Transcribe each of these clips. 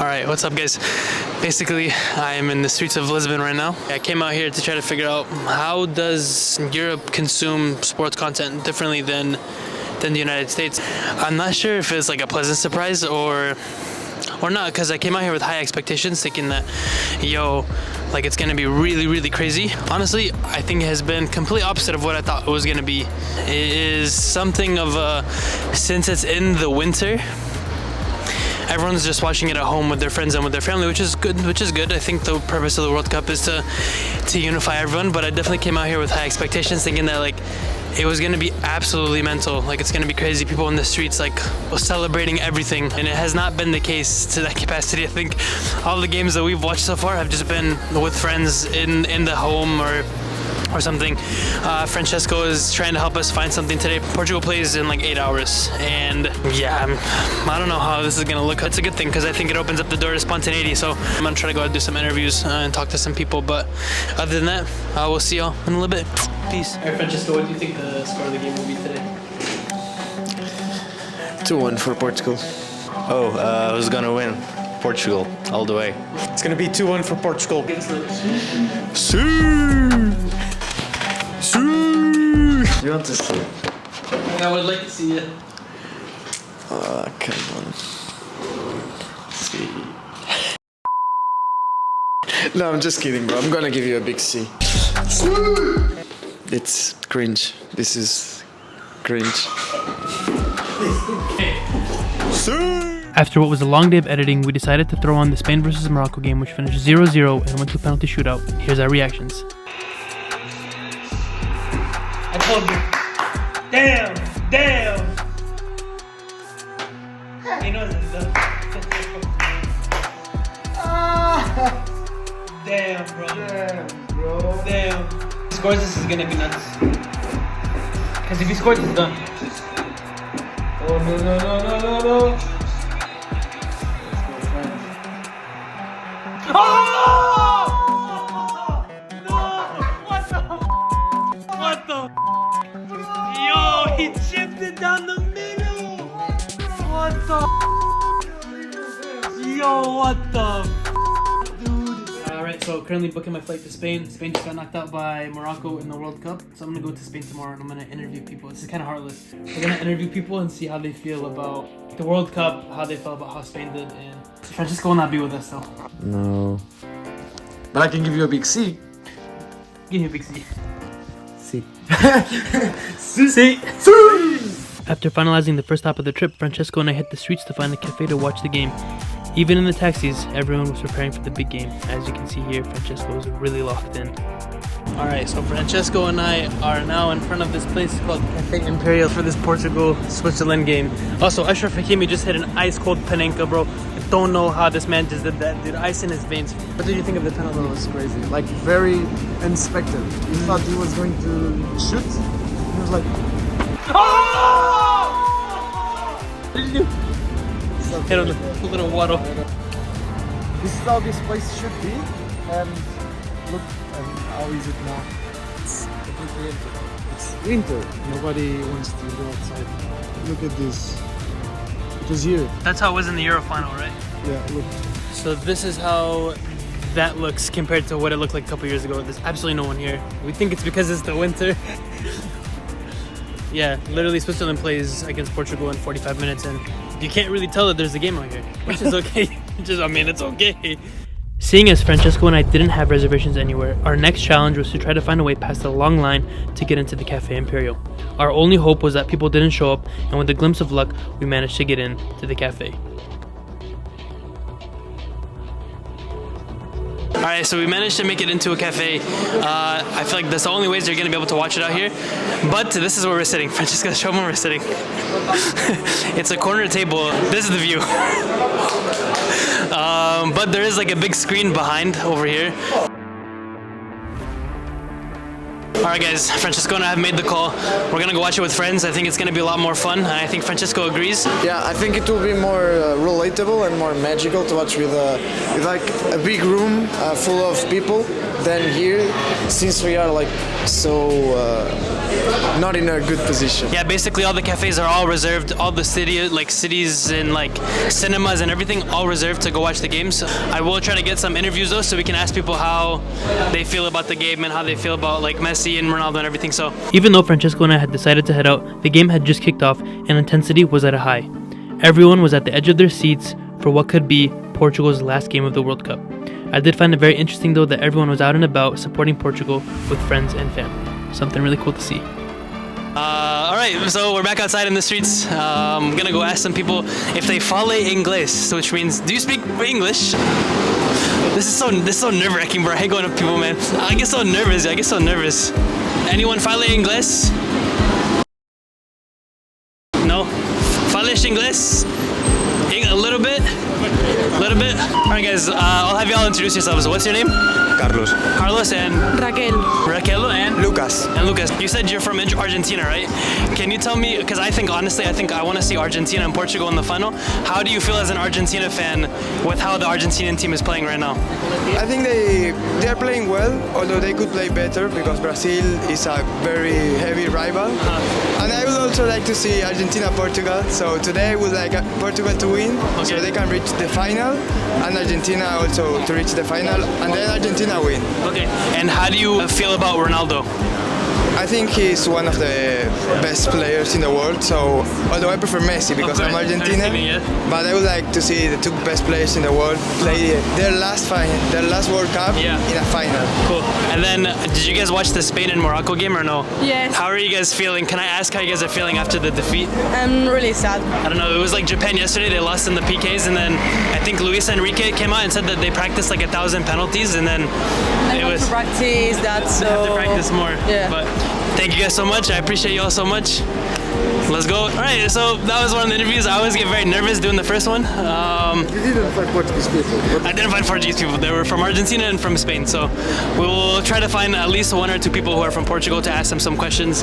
Alright, what's up guys? Basically, I am in the streets of Lisbon right now. I came out here to try to figure out how does Europe consume sports content differently than the United States. I'm not sure if it's like a pleasant surprise or not, because I came out here with high expectations thinking that, like it's gonna be really crazy. Honestly, I think it has been completely opposite of what I thought it was gonna be. It is something of a, since it's in the winter, everyone's just watching it at home with their friends and with their family, which is good. I think the purpose of the World Cup is to unify everyone, but I definitely came out here with high expectations thinking that like it was gonna be absolutely mental. Like it's gonna be crazy. People in the streets like celebrating everything, and it has not been the case to that capacity. I think all the games that we've watched so far have just been with friends in the home or something. Francesco is trying to help us find something today. Portugal plays in like 8 hours, and yeah, I don't know how this is gonna look. It's a good thing because I think it opens up the door to spontaneity. So I'm gonna try to go out and do some interviews and talk to some people. But other than that, we'll see y'all in a little bit. Peace. All right, Francesco, what do you think the score of the game will be today? 2-1 for Portugal. Who's gonna win? Portugal, all the way. It's gonna be 2-1 for Portugal. You want to see it? I would like to see it. Come on. See. No, I'm just kidding, bro. I'm gonna give you a big C. It's cringe. This is cringe. After what was a long day of editing, we decided to throw on the Spain vs Morocco game, which finished 0-0 and went to a penalty shootout. Here's our reactions. I told you. Damn. You know this stuff. Damn, bro. Damn. If he scores, this is gonna be nuts. Because if he scores, it's done. Oh, no. Oh! No! What the? Yo, he chipped it down the middle. What the? Yo, what the? Dude. Alright, so currently booking my flight to Spain. Spain just got knocked out by Morocco in the World Cup. So I'm gonna go to Spain tomorrow and I'm gonna interview people. This is kind of heartless. We're gonna interview people and see how they feel about the World Cup, how they felt about how Spain did, and Francesco will not be with us though. No. But I can give you a big C. Give me a big C. C. C. After finalizing the first stop of the trip, Francesco and I hit the streets to find a cafe to watch the game. Even in the taxis, everyone was preparing for the big game. As you can see here, Francesco is really locked in. Alright, so Francesco and I are now in front of this place called Cafe Imperial for this Portugal-Switzerland game. Also, Ashraf Hakimi just hit an ice-cold Panenka, bro. I don't know how this man just did that, dude. Ice in his veins. What did you think of the penalty? It was crazy. Like, very unexpected. You thought he was going to shoot. He was like... Oh! What did you do? Hit on the little waddle. This is how this place should be. And look how is it now. It's completely empty. It's winter. Nobody wants to go outside. Look at this. It was here. That's how it was in the Euro final, right? Yeah, look. So this is how that looks compared to what it looked like a couple years ago. There's absolutely no one here. We think it's because it's the winter. Yeah, literally Switzerland plays against Portugal in 45 minutes and you can't really tell that there's a game out here, which is okay. It's okay. Seeing as Francesco and I didn't have reservations anywhere, our next challenge was to try to find a way past the long line to get into the Cafe Imperial. Our only hope was that people didn't show up, and with a glimpse of luck, we managed to get in to the cafe. Alright, so we managed to make it into a cafe. I feel like that's the only ways you're going to be able to watch it out here. But this is where we're sitting. Francesca, show them where we're sitting. It's a corner table. This is the view. But there is like a big screen behind over here. Alright, Alright guys, Francesco and I have made the call. We're gonna go watch it with friends. I think it's gonna be a lot more fun, and I think Francesco agrees. Yeah, I think it will be more relatable and more magical to watch with like a big room full of people than here, since we are like so not in a good position. Yeah, basically all the cafes are all reserved, all the cities and like cinemas and everything all reserved to go watch the games. I will try to get some interviews though, so we can ask people how they feel about the game and how they feel about like Messi and Ronaldo and everything. So Even though Francesco and I had decided to head out, the game had just kicked off and intensity was at a high. Everyone was at the edge of their seats for what could be Portugal's last game of the World Cup. I did find it very interesting though that everyone was out and about supporting Portugal with friends and family. Something really cool to see. alright, so we're back outside in the streets. I'm gonna go ask some people if they fale inglés, which means, do you speak English? This is so nerve-wracking, bro. I hate going up to people, man. I get so nervous. Anyone fale inglés? No? Fales inglés? A little bit? Alright guys, I'll have y'all introduce yourselves. What's your name? Carlos. Carlos and Raquel and Lucas. You said you're from Argentina, right? Can you tell me, because I think I want to see Argentina and Portugal in the final. How do you feel as an Argentina fan with how the Argentinian team is playing right now? I think they are playing well, although they could play better because Brazil is a very heavy rival. And I would also like to see Argentina-Portugal. So today I would like Portugal to win, so they can reach the final, and Argentina also to reach the final, and then Argentina win. Okay. And how do you feel about Ronaldo? I think he's one of the best players in the world. So although I prefer Messi because I'm Argentinian, but I would like to see the two best players in the world play their last World Cup in a final. Cool. And then, did you guys watch the Spain and Morocco game or no? Yes. How are you guys feeling? Can I ask how you guys are feeling after the defeat? I'm really sad. I don't know. It was like Japan yesterday. They lost in the PKs, and then I think Luis Enrique came out and said that they practiced like 1,000 penalties, and then I it want was to practice that, so... They have to practice more. Yeah. But thank you guys so much. I appreciate you all so much. Let's go. Alright, so that was one of the interviews. I always get very nervous doing the first one. You didn't find Portuguese people. I didn't find Portuguese people. They were from Argentina and from Spain. So we will try to find at least one or two people who are from Portugal to ask them some questions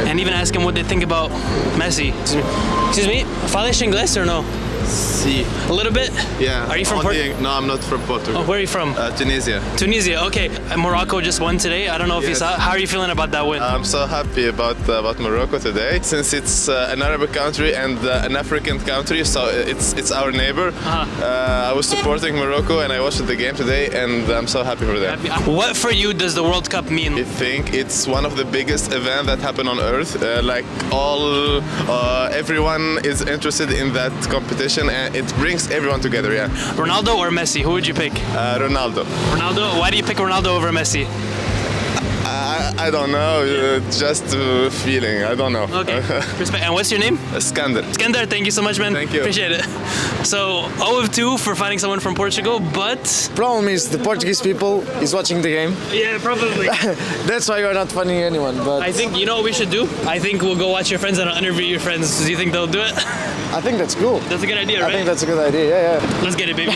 and even ask them what they think about Messi. Excuse me, fales inglés or no? Si. A little bit? Yeah. Are you from Portugal? No, I'm not from Portugal. Oh, where are you from? Tunisia. Tunisia, okay. Morocco just won today. I don't know if you saw. How are you feeling about that win? I'm so happy about Morocco today, since it's an Arab country and an African country, so it's our neighbor. I was supporting Morocco and I watched the game today, and I'm so happy for that. What for you does the World Cup mean? I think it's one of the biggest events that happen on Earth. Everyone is interested in that competition, and it brings everyone together. Yeah. Ronaldo or Messi? Who would you pick? Ronaldo. Ronaldo. Why do you pick Ronaldo over Messi? I don't know, just feeling, I don't know. Okay, respect. And what's your name? Skander. Skander, thank you so much, man. Thank you. Appreciate it. So, 0 of 2 for finding someone from Portugal, but... Problem is the Portuguese people is watching the game. Yeah, probably. That's why you're not finding anyone, but... I think, you know what we should do? I think we'll go watch your friends and I'll interview your friends. Do you think they'll do it? I think that's cool. That's a good idea, right? I think that's a good idea, yeah. Let's get it, baby.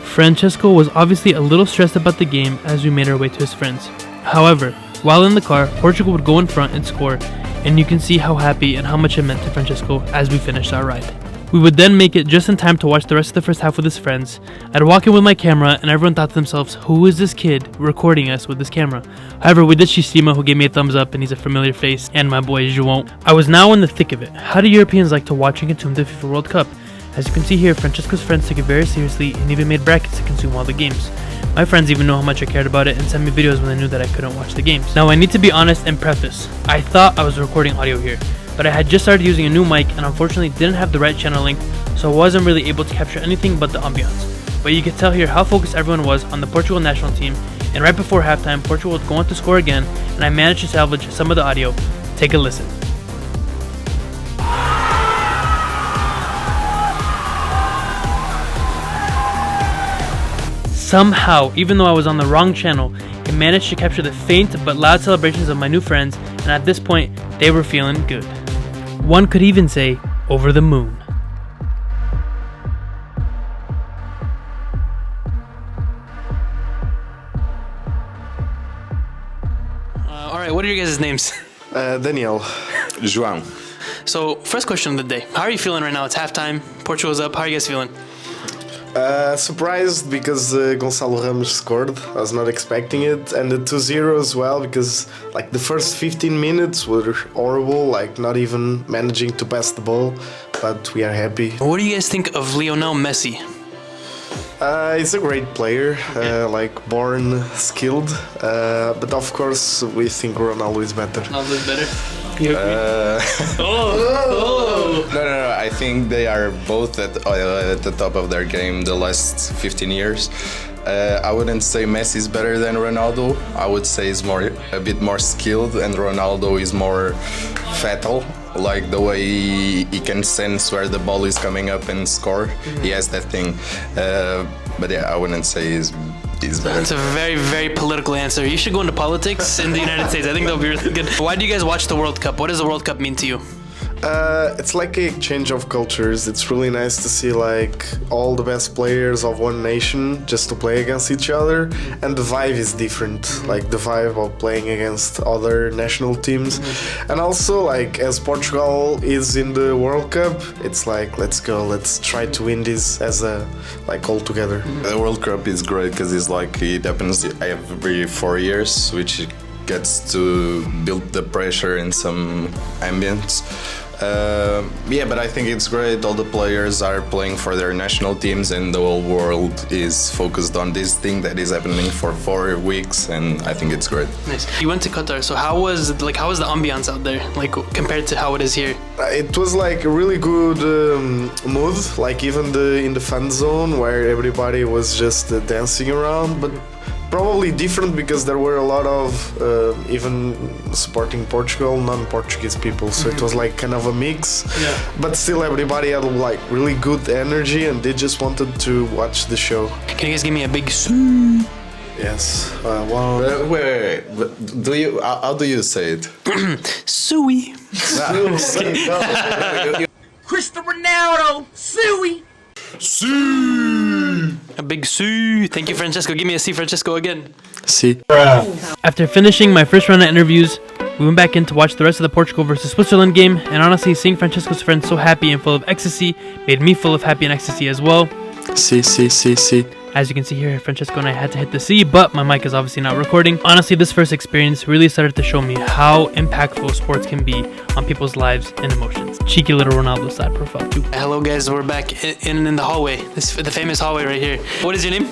Francesco was obviously a little stressed about the game as we made our way to his friends. However, while in the car, Portugal would go in front and score, and you can see how happy and how much it meant to Francesco as we finished our ride. We would then make it just in time to watch the rest of the first half with his friends. I'd walk in with my camera and everyone thought to themselves, who is this kid recording us with this camera? However, we did Shishima, who gave me a thumbs up and he's a familiar face, and my boy João. I was now in the thick of it. How do Europeans like to watch and consume the FIFA World Cup? As you can see here, Francesco's friends took it very seriously and even made brackets to consume all the games. My friends even know how much I cared about it and sent me videos when they knew that I couldn't watch the games. Now I need to be honest and preface, I thought I was recording audio here, but I had just started using a new mic and unfortunately didn't have the right channel link, so I wasn't really able to capture anything but the ambiance. But you could tell here how focused everyone was on the Portugal national team, and right before halftime, Portugal would go on to score again, and I managed to salvage some of the audio. Take a listen. Somehow, even though I was on the wrong channel, I managed to capture the faint but loud celebrations of my new friends, and at this point, they were feeling good. One could even say, over the moon. Alright, What are your guys' names? Daniel. João. So, first question of the day. How are you feeling right now? It's halftime. Portugal's up. How are you guys feeling? Surprised because Gonçalo Ramos scored. I was not expecting it, and the 2-0 as well because like the first 15 minutes were horrible, like not even managing to pass the ball. But we are happy. What do you guys think of Lionel Messi? He's a great player, like born skilled, but of course we think Ronaldo is better. Ronaldo's better. You agree? No. I think they are both at the top of their game the last 15 years. I wouldn't say Messi is better than Ronaldo. I would say he's a bit more skilled, and Ronaldo is more fatal. Like the way he can sense where the ball is coming up and score. He has that thing. But yeah, I wouldn't say he's better. That's a very, very political answer. You should go into politics in the United States. I think that would be really good. Why do you guys watch the World Cup? What does the World Cup mean to you? It's like a exchange of cultures. It's really nice to see like all the best players of one nation just to play against each other, and the vibe is different, like the vibe of playing against other national teams. And also like as Portugal is in the World Cup, it's like let's go, let's try to win this as a like all together. The World Cup is great because it's like it happens every 4 years, which gets to build the pressure in some ambience. Yeah, but I think it's great. All the players are playing for their national teams, and the whole world is focused on this thing that is happening for 4 weeks, and I think it's great. Nice. You went to Qatar, so how was the ambiance out there, like compared to how it is here? It was like a really good mood, like even in the fan zone where everybody was just dancing around, but probably different because there were a lot of even supporting Portugal, non-Portuguese people, so it was like kind of a mix. Yeah. But still everybody had like really good energy and they just wanted to watch the show. Can you guys give me a big soo? Yes. Wow. Wait. Do you? How do you say it? Suey. Cristiano Ronaldo, suey. A big soo. Thank you, Francesco. Give me a C, Francesco, again. See. After finishing my first round of interviews, we went back in to watch the rest of the Portugal versus Switzerland game, and honestly, seeing Francesco's friends so happy and full of ecstasy made me full of happy and ecstasy as well. See. As you can see here, Francesco and I had to hit the C, but my mic is obviously not recording. Honestly, this first experience really started to show me how impactful sports can be on people's lives and emotions. Cheeky little Ronaldo side profile too. Hello guys, we're back in the hallway. The famous hallway right here. What is your name?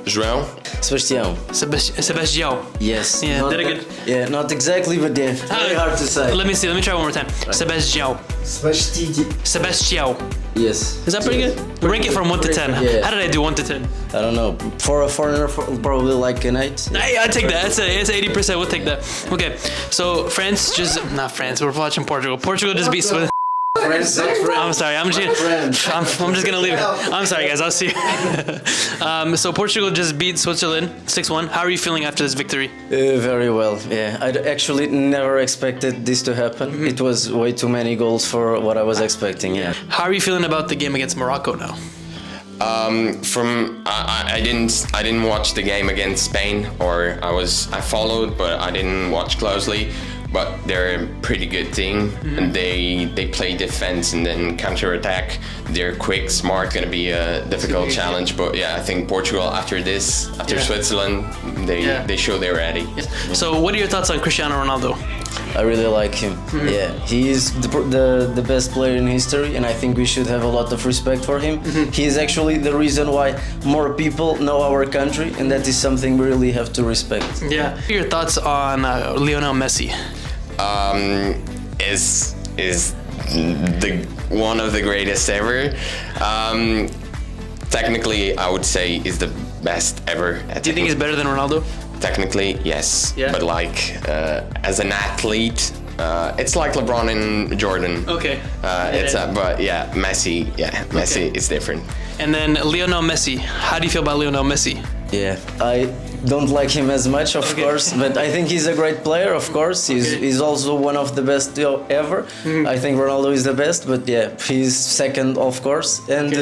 João. Sebastião. Sebastião. Yes. Yeah, not did it good. Yeah, not exactly, but yeah, very hard to say. Let me see. Let me try one more time. Sebastião. Sebastião. Yes. Is that pretty good? Rank it from 1 to 10. Yeah. How did I do 1 to 10? I don't know. For a foreigner, probably like an 8. Hey, I take that. It's 80%. We'll take that. Okay. So not France. We're watching Portugal. Portugal just beat Switzerland. I'm sorry. I'm just gonna leave it. I'm sorry, guys. I'll see you. So Portugal just beat Switzerland 6-1. How are you feeling after this victory? Very well. Yeah, I actually never expected this to happen. It was way too many goals for what I was expecting. Yeah. How are you feeling about the game against Morocco now? I didn't watch the game against Spain, or I followed, but I didn't watch closely. But they're a pretty good team, and they play defense and then counter attack. They're quick, smart. Gonna be a difficult challenge, but yeah, I think Portugal after Switzerland, they show they're ready. Yes. So, what are your thoughts on Cristiano Ronaldo? I really like him. Yeah, he is the best player in history, and I think we should have a lot of respect for him. He is actually the reason why more people know our country, and that is something we really have to respect. Yeah. What are your thoughts on Lionel Messi? Is one of the greatest ever. Technically, I would say is the best ever. Do you think he's better than Ronaldo? Technically, yes. Yeah. But like as an athlete, it's like LeBron and Jordan. Okay. But yeah, Messi. Yeah, Messi is different. And then Lionel Messi. How do you feel about Lionel Messi? Yeah, don't like him as much, of course, but I think he's a great player, of course. He's also one of the best ever. I think Ronaldo is the best, but yeah, he's second, of course. And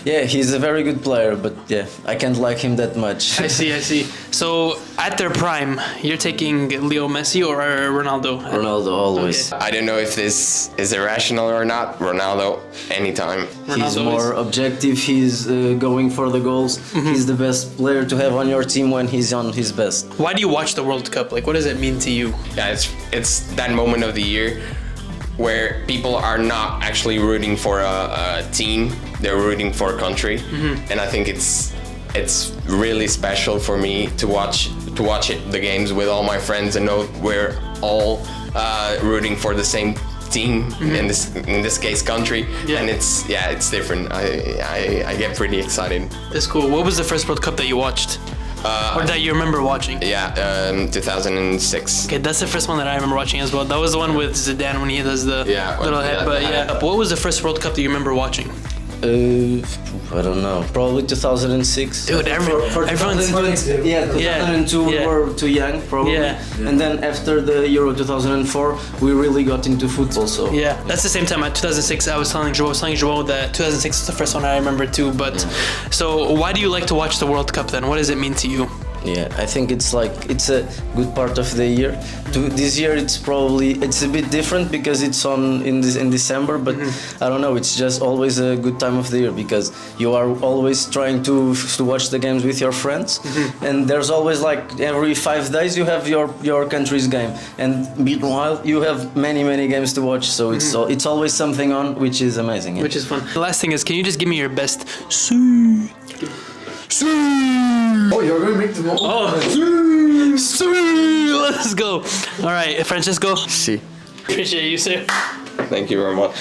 yeah, he's a very good player, but yeah, I can't like him that much. I see. So at their prime, you're taking Leo Messi or Ronaldo? Ronaldo, always. I don't know if this is irrational or not. Ronaldo, anytime. He's more objective, he's going for the goals. He's the best player to have on your team when he's on his best. Why do you watch the World Cup? Like, what does it mean to you? Yeah, it's that moment of the year where people are not actually rooting for a team, they're rooting for a country. And I think it's really special for me to watch the games with all my friends and know we're all rooting for the same team, in this case country, and it's different. I get pretty excited. That's cool. What was the first World Cup that you watched? Or that you remember watching? 2006. Okay, that's the first one that I remember watching as well. That was the one with Zidane when he does the little head. But what was the first World Cup that you remember watching? I don't know. Probably 2006. Dude, everyone's 2002 we were too young, probably. And then after the Euro 2004, we really got into football. So yeah, that's the same time. At 2006, I was telling Joao that 2006 is the first one I remember too. But so why do you like to watch the World Cup then? What does it mean to you? Yeah, I think it's a good part of the year. This year it's a bit different because it's in December, but I don't know, it's just always a good time of the year because you are always trying to watch the games with your friends, and there's always like every 5 days you have your country's game, and meanwhile you have many games to watch, so it's always something on, which is amazing. Which is fun. The last thing is, can you just give me your best Oh, you're going to make the most. Let's go. All right, Francesco. Si. Appreciate you, sir. Thank you very much.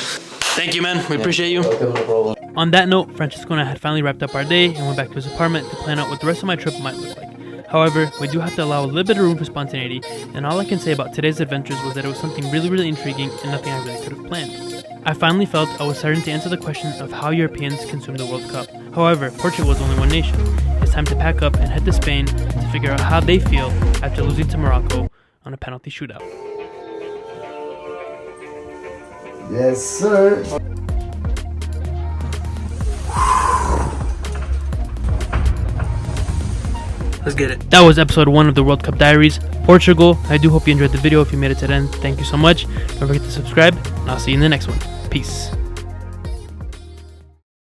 Thank you, man. We appreciate you. Welcome, no problem. On that note, Francesco and I had finally wrapped up our day and went back to his apartment to plan out what the rest of my trip might look like. However, we do have to allow a little bit of room for spontaneity, and all I can say about today's adventures was that it was something really intriguing and nothing I really could have planned. I finally felt I was starting to answer the question of how Europeans consume the World Cup. However, Portugal is only one nation. It's time to pack up and head to Spain to figure out how they feel after losing to Morocco on a penalty shootout. Yes, sir. Let's get it. That was episode 1 of the World Cup Diaries, Portugal. I do hope you enjoyed the video. If you made it to the end, thank you so much. Don't forget to subscribe, and I'll see you in the next one. Peace.